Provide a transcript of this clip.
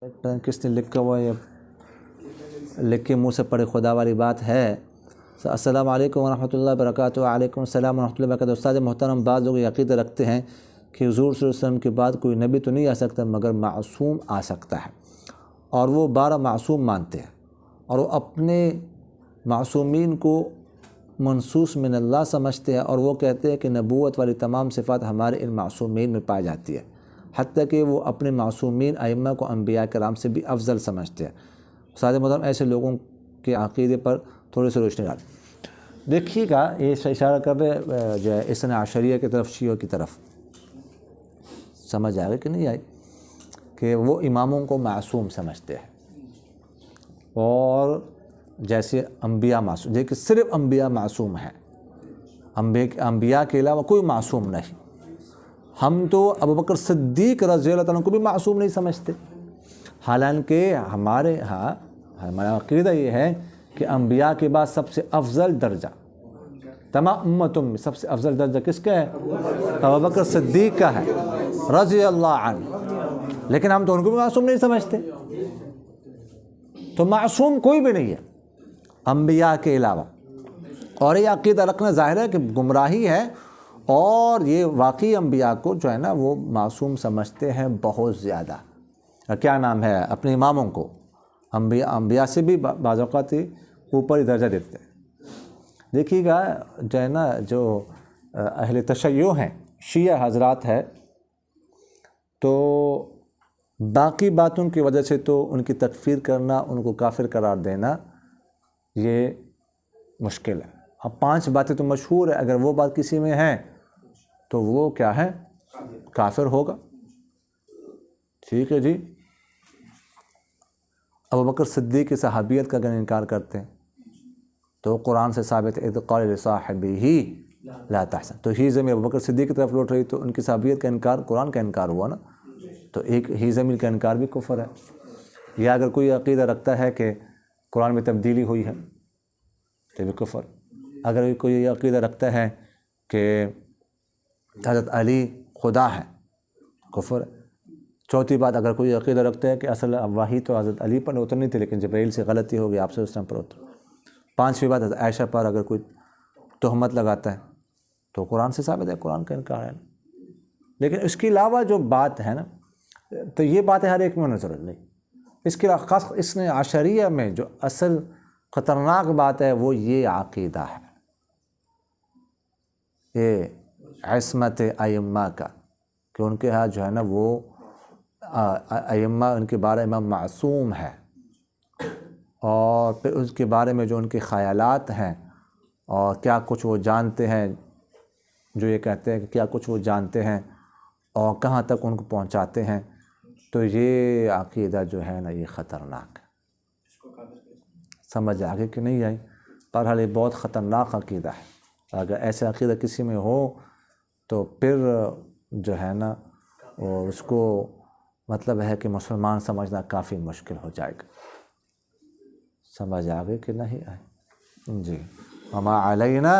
کس نے لکھا ہوا ہے لکھ کے منہ سے پڑے خدا والی بات ہے۔ السلام علیکم ورحمۃ اللہ وبرکاتہ۔ وعلیکم السلام ورحمۃ اللہ وبرکاتہ۔ استاد محترم، بعض لوگ یہ عقیدہ رکھتے ہیں کہ حضور صلی اللہ علیہ وسلم کے بعد کوئی نبی تو نہیں آ سکتا مگر معصوم آ سکتا ہے، اور وہ 12 معصوم مانتے ہیں، اور وہ اپنے معصومین کو منصوص من اللہ سمجھتے ہیں، اور وہ کہتے ہیں کہ نبوت والی تمام صفات ہمارے ان معصومین میں پائی جاتی ہے، حتیٰ کہ وہ اپنے معصومین ائمہ کو انبیاء کرام سے بھی افضل سمجھتے ہیں۔ استاد محترم، ایسے لوگوں کے عقیدے پر تھوڑی سی روشنی ڈالیں۔ دیکھیے گا، یہ اشارہ کر رہے جو ہے اثنا عشریہ کی طرف، شیعوں کی طرف، سمجھ آئے گا کہ نہیں آئی، کہ وہ اماموں کو معصوم سمجھتے ہیں، اور جیسے انبیاء معصوم، دیکھیں صرف انبیاء معصوم ہیں، انبیاء کے علاوہ کوئی معصوم نہیں۔ ہم تو ابوبکر صدیق رضی اللہ عنہ کو بھی معصوم نہیں سمجھتے، حالانکہ ہمارے ہاں ہمارا عقیدہ یہ ہے کہ انبیاء کے بعد سب سے افضل درجہ تمام امتوں میں سب سے افضل درجہ کس کا ہے؟ ابوبکر صدیق کا ہے رضی اللہ عنہ، لیکن ہم تو ان کو بھی معصوم نہیں سمجھتے۔ تو معصوم کوئی بھی نہیں ہے انبیاء کے علاوہ، اور یہ عقیدہ رکھنا ظاہر ہے کہ گمراہی ہے، اور یہ واقعی انبیاء کو جو ہے نا وہ معصوم سمجھتے ہیں بہت زیادہ۔ کیا نام ہے، اپنے اماموں کو انبیاء سے بھی بعض اوقات اوپر ہی درجہ دیتے ہیں۔ دیکھیے گا جو ہے نا، جو اہل تشیع ہیں، شیعہ حضرات ہے، تو باقی باتوں کی وجہ سے تو ان کی تکفیر کرنا، ان کو کافر قرار دینا یہ مشکل ہے۔ اب 5 باتیں تو مشہور ہے، اگر وہ بات کسی میں ہے تو وہ کیا ہے؟ کافر ہوگا۔ ٹھیک ہے جی۔ ابوبکر صدیق کی صحابیت کا اگر انکار کرتے ہیں تو قرآن سے ثابت ہے، اذ قال لصاحبہ لا تحزن، تو ہی ضمیر ابوبکر صدیق کی طرف لوٹ رہی، تو ان کی صحابیت کا انکار قرآن کا انکار ہوا نا، تو ایک ہی ضمیر کا انکار بھی کفر ہے۔ یا اگر کوئی عقیدہ رکھتا ہے کہ قرآن میں تبدیلی ہوئی ہے تو بھی کفر۔ اگر کوئی عقیدہ رکھتا ہے کہ حضرت علی خدا ہے، کفر ہے۔ چوتھی بات، اگر کوئی عقیدہ رکھتا ہے کہ اصل وحی تو حضرت علی پر اترنی تھی لیکن جبرائیل سے غلطی ہو گئی، آپ سے اسلام پر اتر۔ 5ویں بات، حضرت عائشہ پر اگر کوئی تہمت لگاتا ہے تو قرآن سے ثابت ہے، قرآن کا انکار ہے۔ لیکن اس کے علاوہ جو بات ہے نا، تو یہ باتیں ہر ایک میں نظر نہیں۔ اس کے خاص اس نے عشریہ میں جو اصل خطرناک بات ہے وہ یہ عقیدہ ہے، یہ عصمت ائمہ کا، کہ ان کے ہاں جو ہے نا وہ ائمہ، ان کے بارے میں معصوم ہے، اور پھر اس کے بارے میں جو ان کے خیالات ہیں اور کیا کچھ وہ جانتے ہیں، جو یہ کہتے ہیں کہ کیا کچھ وہ جانتے ہیں اور کہاں تک ان کو پہنچاتے ہیں، تو یہ عقیدہ جو ہے نا یہ خطرناک ہے۔ سمجھ آگے کہ نہیں آئی؟ بہرحال یہ بہت خطرناک عقیدہ ہے۔ اگر ایسے عقیدہ کسی میں ہو تو پھر جو ہے نا وہ اس کو مطلب ہے کہ مسلمان سمجھنا کافی مشکل ہو جائے گا۔ سمجھ آگے کہ نہیں آئی؟ جی، وما علینا